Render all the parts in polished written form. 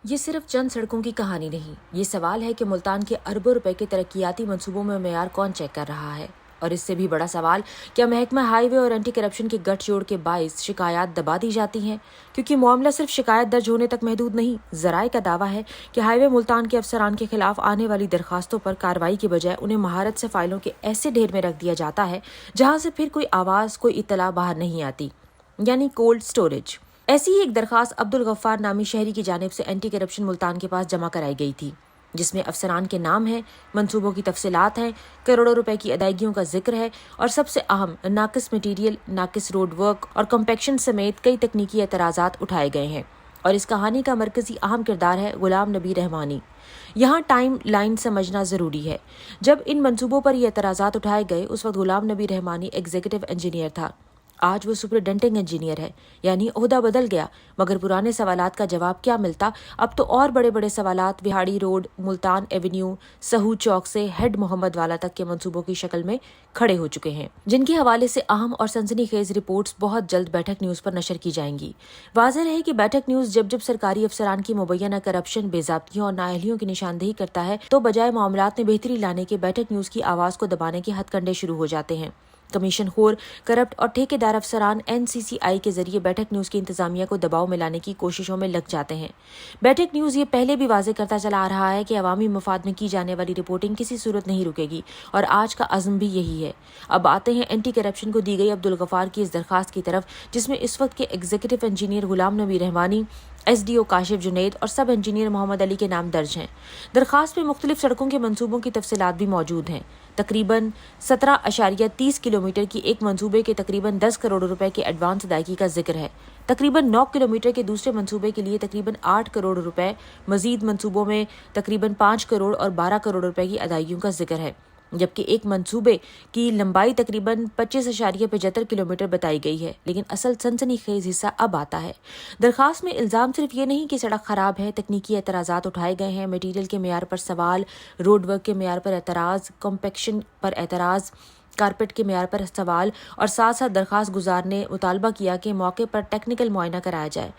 یہ صرف چند سڑکوں کی کہانی نہیں، یہ سوال ہے کہ ملتان کے اربوں روپے کے ترقیاتی منصوبوں میں معیار کون چیک کر رہا ہے؟ اور اس سے بھی بڑا سوال، کیا محکمہ ہائی وے اور اینٹی کرپشن کے گٹھ جوڑ کے باعث شکایات دبا دی جاتی ہیں؟ کیونکہ معاملہ صرف شکایت درج ہونے تک محدود نہیں۔ ذرائع کا دعویٰ ہے کہ ہائی وے ملتان کے افسران کے خلاف آنے والی درخواستوں پر کارروائی کے بجائے انہیں مہارت سے فائلوں کے ایسے ڈھیر میں رکھ دیا جاتا ہے جہاں سے پھر کوئی آواز، کوئی اطلاع باہر نہیں آتی، یعنی کولڈ سٹوریج۔ ایسی ہی ایک درخواست عبدالغفار نامی شہری کی جانب سے اینٹی کرپشن ملتان کے پاس جمع کرائی گئی تھی، جس میں افسران کے نام ہیں، منصوبوں کی تفصیلات ہیں، کروڑوں روپے کی ادائیگیوں کا ذکر ہے اور سب سے اہم ناقص مٹیریل، ناقص روڈ ورک اور کمپیکشن سمیت کئی تکنیکی اعتراضات اٹھائے گئے ہیں۔ اور اس کہانی کا مرکزی اہم کردار ہے غلام نبی رحمانی۔ یہاں ٹائم لائن سمجھنا ضروری ہے۔ جب ان منصوبوں پر یہ اعتراضات اٹھائے گئے اس وقت غلام نبی رحمانی ایگزیکٹو انجینئر تھا، آج وہ سپرنٹینڈنگ انجینئر ہے، یعنی عہدہ بدل گیا، مگر پرانے سوالات کا جواب کیا ملتا؟ اب تو اور بڑے بڑے سوالات وہاڑی روڈ، ملتان ایونیو، سہو چوک سے ہیڈ محمد والا تک کے منصوبوں کی شکل میں کھڑے ہو چکے ہیں، جن کے حوالے سے اہم اور سنسنی خیز رپورٹس بہت جلد بیٹھک نیوز پر نشر کی جائیں گی۔ واضح رہے کہ بیٹھک نیوز جب سرکاری افسران کی مبینہ کرپشن، بے ضابطگیوں اور نااہلیوں کی نشاندہی کرتا ہے تو بجائے معاملات میں بہتری لانے کے بیٹھک نیوز کی آواز کو دبانے کے ہتھ کنڈے شروع ہو جاتے ہیں۔ کمیشن خور، کرپٹ اور ٹھیکیدار افسران NCCI کے ذریعے بیٹھک نیوز کی انتظامیہ کو دباؤ میں لانے کی کوششوں میں لگ جاتے ہیں۔ بیٹھک نیوز یہ پہلے بھی واضح کرتا چلا آ رہا ہے کہ عوامی مفاد میں کی جانے والی رپورٹنگ کسی صورت نہیں رکے گی، اور آج کا عزم بھی یہی ہے۔ اب آتے ہیں اینٹی کرپشن کو دی گئی عبدالغفار کی اس درخواست کی طرف، جس میں اس وقت کے ایگزیکٹو انجینئر غلام نبی رحمانی، SDO کاشف جنید اور سب انجینئر محمد علی کے نام درج ہیں۔ درخواست میں مختلف سڑکوں کے منصوبوں کی تفصیلات بھی موجود ہیں۔ تقریباً 17.30 کلومیٹر کی ایک منصوبے کے تقریباً 10 کروڑ روپے کے ایڈوانس ادائیگی کا ذکر ہے۔ تقریباً 9 کلومیٹر کے دوسرے منصوبے کے لیے تقریباً 8 کروڑ روپے، مزید منصوبوں میں تقریباً 5 کروڑ اور 12 کروڑ روپے کی ادائیگیوں کا ذکر ہے، جبکہ ایک منصوبے کی لمبائی تقریباً 25.75 کلومیٹر بتائی گئی ہے۔ لیکن اصل سنسنی خیز حصہ اب آتا ہے۔ درخواست میں الزام صرف یہ نہیں کہ سڑک خراب ہے، تکنیکی اعتراضات اٹھائے گئے ہیں، مٹیریل کے معیار پر سوال، روڈ ورک کے معیار پر اعتراض، کمپیکشن پر اعتراض، کارپیٹ کے معیار پر سوال، اور ساتھ ساتھ درخواست گزار نے مطالبہ کیا کہ موقع پر ٹیکنیکل معائنہ کرایا جائے،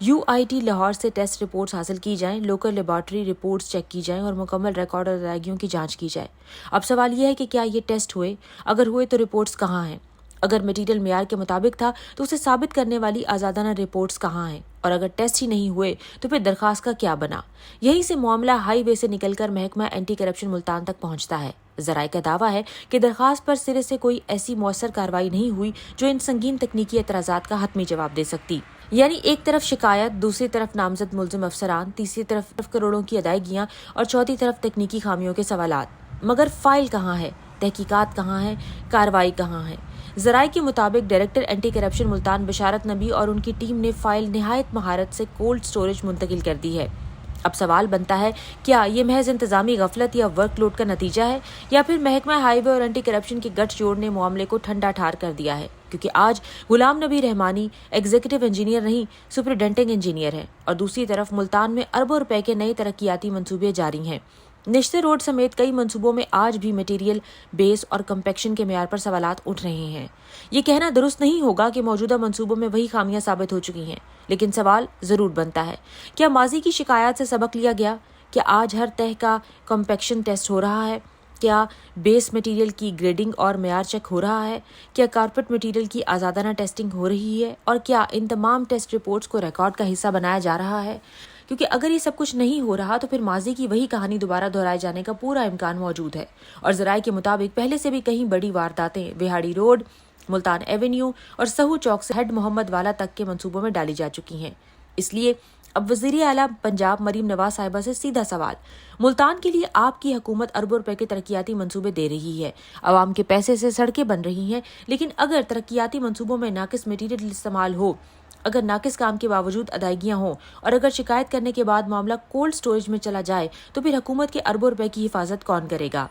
UIT لاہور سے ٹیسٹ رپورٹس حاصل کی جائیں، لوکل لیبارٹری رپورٹس چیک کی جائیں اور مکمل ریکارڈ اور ادائیگیوں کی جانچ کی جائے۔ اب سوال یہ ہے کہ کیا یہ ٹیسٹ ہوئے؟ اگر ہوئے تو رپورٹس کہاں ہیں؟ اگر مٹیریل معیار کے مطابق تھا تو اسے ثابت کرنے والی آزادانہ رپورٹس کہاں ہیں؟ اور اگر ٹیسٹ ہی نہیں ہوئے تو پھر درخواست کا کیا بنا؟ یہیں سے معاملہ ہائی وے سے نکل کر محکمہ اینٹی کرپشن ملتان تک پہنچتا ہے۔ ذرائع کا دعویٰ ہے کہ درخواست پر سرے سے کوئی ایسی مؤثر کارروائی نہیں ہوئی جو ان سنگین تکنیکی اعتراضات کا حتمی جواب دے سکتی۔ یعنی ایک طرف شکایت، دوسری طرف نامزد ملزم افسران، تیسری طرف کروڑوں کی ادائیگیاں اور چوتھی طرف تکنیکی خامیوں کے سوالات، مگر فائل کہاں ہے؟ تحقیقات کہاں ہیں؟ کارروائی کہاں ہے؟ ذرائع کے مطابق ڈائریکٹر اینٹی کرپشن ملتان بشارت نبی اور ان کی ٹیم نے فائل نہایت مہارت سے کولڈ سٹوریج منتقل کر دی ہے۔ اب سوال بنتا ہے، کیا یہ محض انتظامی غفلت یا ورک لوڈ کا نتیجہ ہے، یا پھر محکمہ ہائی وے اور اینٹی کرپشن کے گٹھ جوڑ نے معاملے کو ٹھنڈا ٹھار کر دیا ہے؟ کیونکہ آج غلام نبی رحمانی ایگزیکٹو انجینئر نہیں، سپرنٹینڈنگ انجینئر ہے، اور دوسری طرف ملتان میں اربوں روپے کے نئے ترقیاتی منصوبے جاری ہیں۔ نشتے روڈ سمیت کئی منصوبوں میں آج بھی مٹیریل، بیس اور کمپیکشن کے معیار پر سوالات اٹھ رہے ہیں۔ یہ کہنا درست نہیں ہوگا کہ موجودہ منصوبوں میں وہی خامیاں ثابت ہو چکی ہیں، لیکن سوال ضرور بنتا ہے، کیا ماضی کی شکایات سے سبق لیا گیا؟ کیا آج ہر تہہ کا کمپیکشن ٹیسٹ ہو رہا ہے؟ کیا بیس مٹیریل کی گریڈنگ اور معیار چیک ہو رہا ہے؟ کیا کارپیٹ مٹیریل کی آزادانہ ٹیسٹنگ ہو رہی ہے؟ اور کیا ان تمام ٹیسٹ رپورٹس کو ریکارڈ کا حصہ بنایا جا رہا ہے؟ کیونکہ اگر یہ سب کچھ نہیں ہو رہا تو پھر ماضی کی وہی کہانی دوبارہ دہرائے جانے کا پورا امکان موجود ہے۔ اور ذرائع کے مطابق پہلے سے بھی کہیں بڑی وارداتیں وہاڑی روڈ، ملتان ایونیو اور سہو چوک سے ہیڈ محمد والا تک کے منصوبوں میں ڈالی جا چکی ہیں۔ اس لیے اب وزیر اعلیٰ پنجاب مریم نواز صاحبہ سے سیدھا سوال، ملتان کے لیے آپ کی حکومت اربوں روپے کے ترقیاتی منصوبے دے رہی ہے، عوام کے پیسے سے سڑکیں بن رہی ہیں، لیکن اگر ترقیاتی منصوبوں میں ناقص مٹیریل استعمال ہو، اگر ناقص کام کے باوجود ادائیگیاں ہوں، اور اگر شکایت کرنے کے بعد معاملہ کولڈ سٹوریج میں چلا جائے تو پھر حکومت کے اربوں روپے کی حفاظت کون کرے گا؟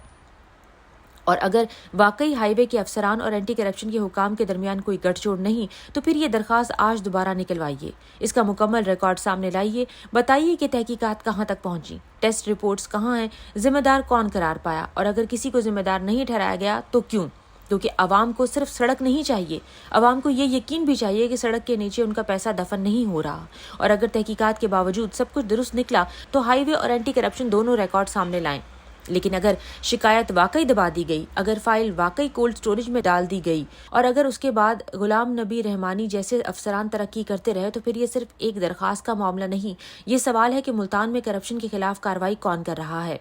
اور اگر واقعی ہائی وے کے افسران اور اینٹی کرپشن کے حکام کے درمیان کوئی گٹھ جوڑ نہیں تو پھر یہ درخواست آج دوبارہ نکلوائیے، اس کا مکمل ریکارڈ سامنے لائیے، بتائیے کہ تحقیقات کہاں تک پہنچی، ٹیسٹ رپورٹس کہاں ہیں، ذمہ دار کون قرار پایا، اور اگر کسی کو ذمہ دار نہیں ٹھہرایا گیا تو کیوں؟ کیونکہ عوام کو صرف سڑک نہیں چاہیے، عوام کو یہ یقین بھی چاہیے کہ سڑک کے نیچے ان کا پیسہ دفن نہیں ہو رہا۔ اور اگر تحقیقات کے باوجود سب کچھ درست نکلا تو ہائی وے اور اینٹی کرپشن دونوں ریکارڈ سامنے لائیں۔ لیکن اگر شکایت واقعی دبا دی گئی، اگر فائل واقعی کولڈ سٹوریج میں ڈال دی گئی اور اگر اس کے بعد غلام نبی رحمانی جیسے افسران ترقی کرتے رہے تو پھر یہ صرف ایک درخواست کا معاملہ نہیں، یہ سوال ہے کہ ملتان میں کرپشن کے خلاف کارروائی کون کر رہا ہے۔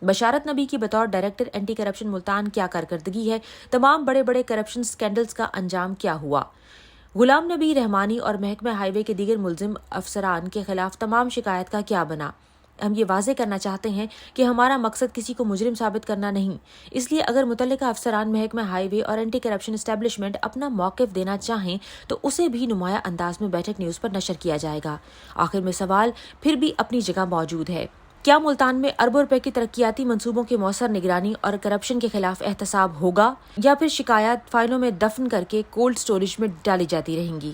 بشارت نبی کی بطور ڈائریکٹر اینٹی کرپشن ملتان کیا کارکردگی ہے؟ تمام بڑے بڑے کرپشن سکینڈلز کا انجام کیا ہوا؟ غلام نبی رحمانی اور محکمہ ہائی وے کے دیگر ملزم افسران کے خلاف تمام شکایت کا کیا بنا؟ ہم یہ واضح کرنا چاہتے ہیں کہ ہمارا مقصد کسی کو مجرم ثابت کرنا نہیں، اس لیے اگر متعلقہ افسران محکمہ ہائی وے اور اینٹی کرپشن اسٹیبلشمنٹ اپنا موقف دینا چاہیں تو اسے بھی نمایاں انداز میں بیٹھک نیوز پر نشر کیا جائے گا۔ آخر میں سوال پھر بھی اپنی جگہ موجود ہے، کیا ملتان میں اربوں روپے کی ترقیاتی منصوبوں کی مؤثر نگرانی اور کرپشن کے خلاف احتساب ہوگا یا پھر شکایات فائلوں میں دفن کر کے کولڈ سٹوریج میں ڈالی جاتی رہیں گی؟